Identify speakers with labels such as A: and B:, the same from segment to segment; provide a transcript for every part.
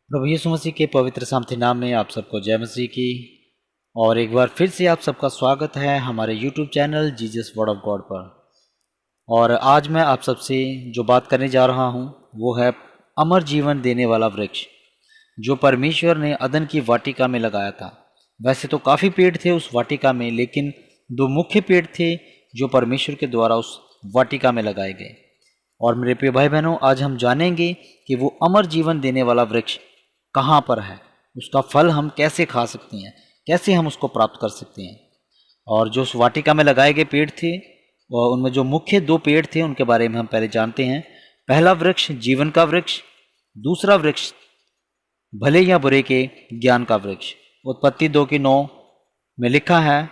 A: प्रभु यीशु मसीह के पवित्र सामर्थी नाम में आप सबको जय मसीह की। और एक बार फिर से आप सबका स्वागत है हमारे YouTube channel Jesus word of God पर। और आज मैं आप सबसे जो बात करने जा रहा हूँ वो है अमर जीवन देने वाला वृक्ष जो परमेश्वर ने अदन की वाटिका में लगाया था। वैसे तो काफ़ी पेड़ थे उस वाटिका में, लेकिन दो मुख्य पेड़ थे जो परमेश्वर के द्वारा उस वाटिका में लगाए गए। और मेरे प्रिय भाई बहनों, आज हम जानेंगे कि वो अमर जीवन देने वाला वृक्ष कहाँ पर है, उसका फल हम कैसे खा सकते हैं, कैसे हम उसको प्राप्त कर सकते हैं। और जो उस वाटिका में लगाए गए पेड़ थे और उनमें जो मुख्य दो पेड़ थे उनके बारे में हम पहले जानते हैं। पहला वृक्ष जीवन का वृक्ष, दूसरा वृक्ष भले या बुरे के ज्ञान का वृक्ष। उत्पत्ति 2:9 में लिखा है,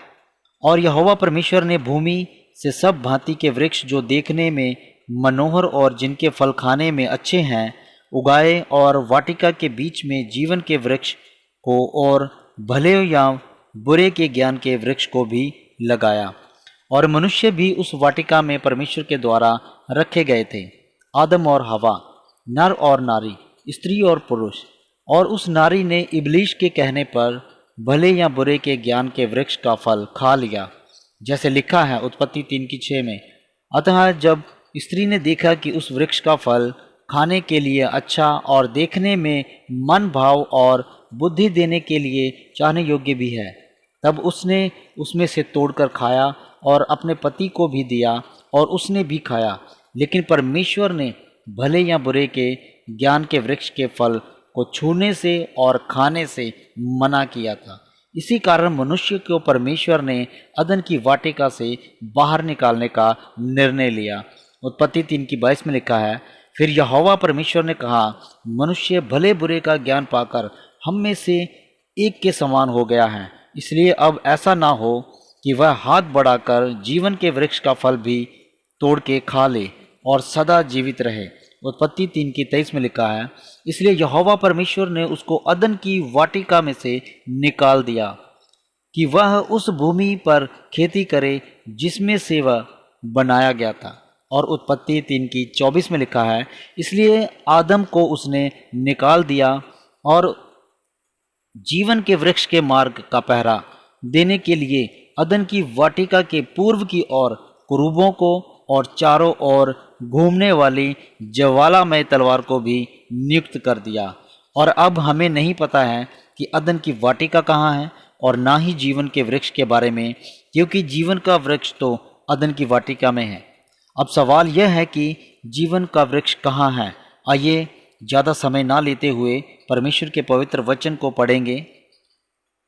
A: और यहोवा परमेश्वर ने भूमि से सब भांति के वृक्ष जो देखने में मनोहर और जिनके फल खाने में अच्छे हैं उगाए, और वाटिका के बीच में जीवन के वृक्ष को और भले या बुरे के ज्ञान के वृक्ष को भी लगाया। और मनुष्य भी उस वाटिका में परमेश्वर के द्वारा रखे गए थे, आदम और हवा, नर और नारी, स्त्री और पुरुष। और उस नारी ने इब्लीस के कहने पर भले या बुरे के ज्ञान के वृक्ष का फल खा लिया, जैसे लिखा है उत्पत्ति 3:6 में। अतः जब स्त्री ने देखा कि उस वृक्ष का फल खाने के लिए अच्छा और देखने में मन भाव और बुद्धि देने के लिए चाहने योग्य भी है, तब उसने उसमें से तोड़कर खाया और अपने पति को भी दिया और उसने भी खाया। लेकिन परमेश्वर ने भले या बुरे के ज्ञान के वृक्ष के फल को छूने से और खाने से मना किया था। इसी कारण मनुष्य को परमेश्वर ने अदन की वाटिका से बाहर निकालने का निर्णय लिया। उत्पत्ति 3:22 में लिखा है, फिर यहोवा परमेश्वर ने कहा, मनुष्य भले बुरे का ज्ञान पाकर हम में से एक के समान हो गया है, इसलिए अब ऐसा ना हो कि वह हाथ बढ़ाकर जीवन के वृक्ष का फल भी तोड़ के खा ले और सदा जीवित रहे। उत्पत्ति 3:23 में लिखा है, इसलिए यहोवा परमेश्वर ने उसको अदन की वाटिका में से निकाल दिया कि वह उस भूमि पर खेती करे जिसमें से वह बनाया गया था। और उत्पत्ति 3:24 में लिखा है, इसलिए आदम को उसने निकाल दिया और जीवन के वृक्ष के मार्ग का पहरा देने के लिए अदन की वाटिका के पूर्व की ओर कुरूबों को और चारों ओर घूमने वाली ज्वालामय तलवार को भी नियुक्त कर दिया। और अब हमें नहीं पता है कि अदन की वाटिका कहाँ है और ना ही जीवन के वृक्ष के बारे में, क्योंकि जीवन का वृक्ष तो अदन की वाटिका में है। अब सवाल यह है कि जीवन का वृक्ष कहाँ है। आइए ज़्यादा समय ना लेते हुए परमेश्वर के पवित्र वचन को पढ़ेंगे।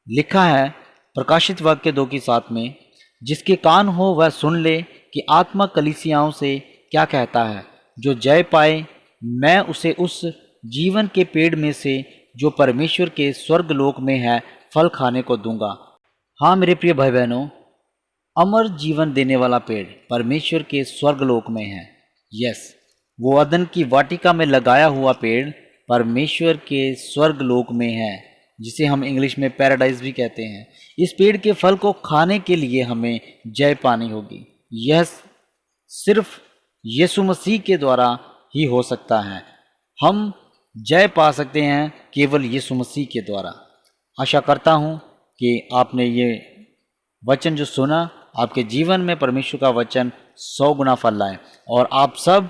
A: लिखा है प्रकाशित वाक्य 2:7 में, जिसके कान हो वह सुन ले कि आत्मा कलीसियाओं से क्या कहता है। जो जय पाए मैं उसे उस जीवन के पेड़ में से जो परमेश्वर के स्वर्ग लोक में है फल खाने को दूंगा। हाँ मेरे प्रिय भाई बहनों, अमर जीवन देने वाला पेड़ परमेश्वर के स्वर्गलोक में है। यस, वो अदन की वाटिका में लगाया हुआ पेड़ परमेश्वर के स्वर्गलोक में है, जिसे हम इंग्लिश में पैराडाइज भी कहते हैं। इस पेड़ के फल को खाने के लिए हमें जय पानी होगी। यह सिर्फ यीशु मसीह के द्वारा ही हो सकता है। हम जय पा सकते हैं केवल यीशु मसीह के द्वारा। आशा करता हूँ कि आपने ये वचन जो सुना आपके जीवन में परमेश्वर का वचन 100 गुना फल लाए। और आप सब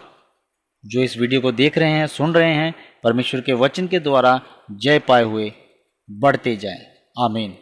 A: जो इस वीडियो को देख रहे हैं, सुन रहे हैं, परमेश्वर के वचन के द्वारा जय पाए हुए बढ़ते जाएं। आमीन।